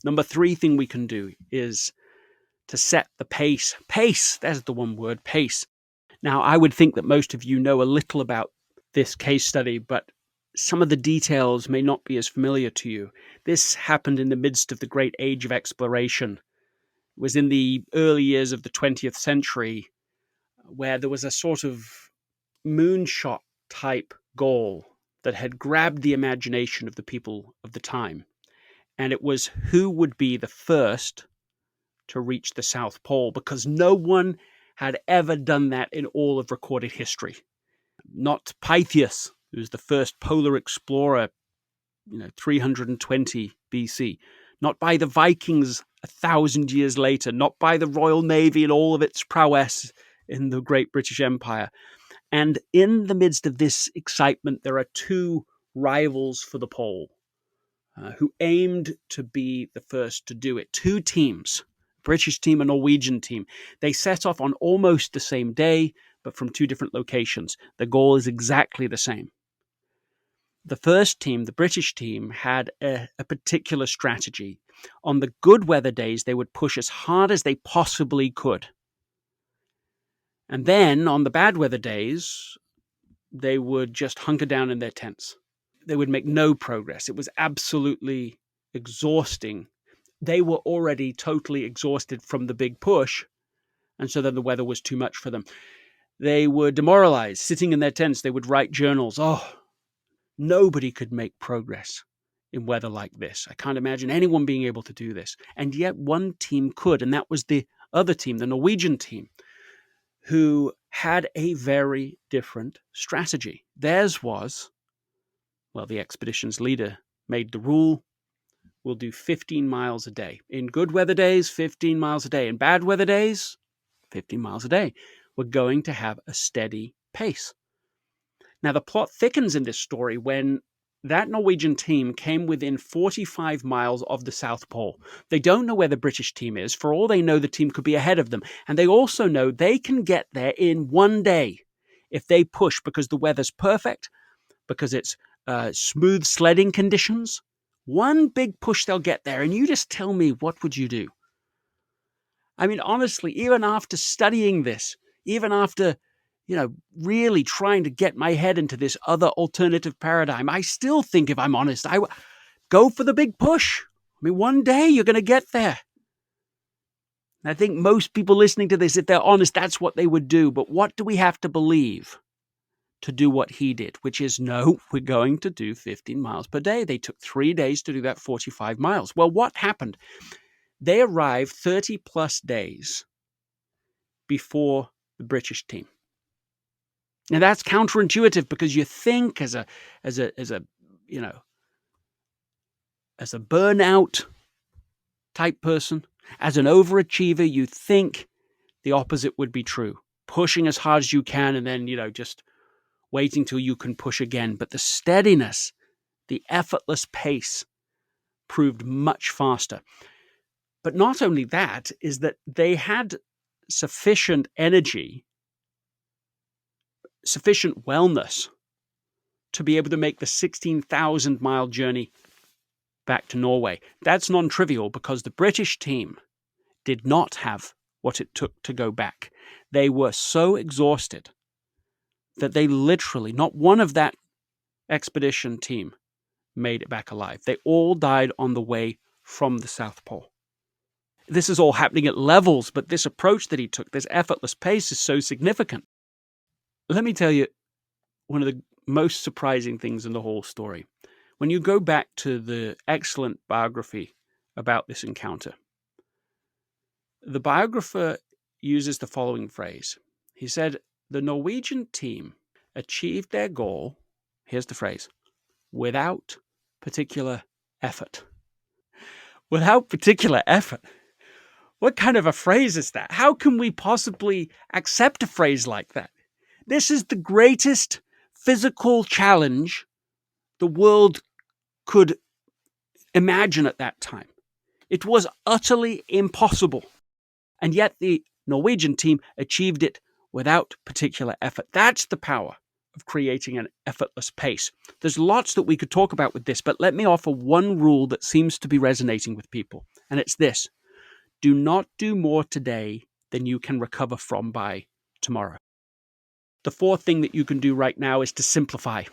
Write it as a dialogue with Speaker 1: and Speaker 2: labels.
Speaker 1: Number three thing we can do is to set the pace. Pace, there's the one word, pace. Now, I would think that most of you know a little about this case study, but some of the details may not be as familiar to you. This happened in the midst of the great age of exploration. It was in the early years of the 20th century, where there was a sort of moonshot type goal that had grabbed the imagination of the people of the time. And it was who would be the first to reach the South Pole, because no one had ever done that in all of recorded history. Not Pytheas, who was the first polar explorer, 320 BC. Not by the Vikings 1,000 years later. Not by the Royal Navy and all of its prowess in the Great British Empire. And in the midst of this excitement, there are two rivals for the pole who aimed to be the first to do it. Two teams, British team and Norwegian team. They set off on almost the same day, but from two different locations. The goal is exactly the same. The first team, the British team, had a particular strategy. On the good weather days, they would push as hard as they possibly could. And then on the bad weather days, they would just hunker down in their tents. They would make no progress. It was absolutely exhausting. They were already totally exhausted from the big push, and so then the weather was too much for them. They were demoralized, sitting in their tents. They would write journals. Oh, nobody could make progress in weather like this. I can't imagine anyone being able to do this. And yet one team could, and that was the other team, the Norwegian team, who had a very different strategy. Theirs was, well, the expedition's leader made the rule, we'll do 15 miles a day. In good weather days, 15 miles a day. In bad weather days, 15 miles a day. We're going to have a steady pace. Now, the plot thickens in this story when that Norwegian team came within 45 miles of the South Pole. They don't know where the British team is. For all they know, the team could be ahead of them. And they also know they can get there in one day if they push, because the weather's perfect, because it's smooth sledding conditions. One big push, they'll get there. And you just tell me, what would you do? I mean, honestly, even after studying this, even after really trying to get my head into this other alternative paradigm, I still think, if I'm honest, I go for the big push. I mean, one day you're going to get there. I think most people listening to this, if they're honest, that's what they would do. But what do we have to believe to do what he did? Which is, no, we're going to do 15 miles per day. They took 3 days to do that 45 miles. Well, what happened? They arrived 30 plus days before the British team. Now that's counterintuitive, because you think as a burnout type person, as an overachiever, you think the opposite would be true. Pushing as hard as you can and then, just waiting till you can push again. But the steadiness, the effortless pace proved much faster. But not only that, is that they had sufficient energy, sufficient wellness to be able to make the 16,000-mile journey back to Norway. That's non-trivial, because the British team did not have what it took to go back. They were so exhausted that they literally, not one of that expedition team made it back alive. They all died on the way from the South Pole. This is all happening at levels, but this approach that he took, this effortless pace, is so significant. Let me tell you one of the most surprising things in the whole story. When you go back to the excellent biography about this encounter, the biographer uses the following phrase. He said, the Norwegian team achieved their goal, here's the phrase, without particular effort. Without particular effort? What kind of a phrase is that? How can we possibly accept a phrase like that? This is the greatest physical challenge the world could imagine at that time. It was utterly impossible. And yet the Norwegian team achieved it without particular effort. That's the power of creating an effortless pace. There's lots that we could talk about with this, but let me offer one rule that seems to be resonating with people, and it's this: do not do more today than you can recover from by tomorrow. The fourth thing that you can do right now is to simplify.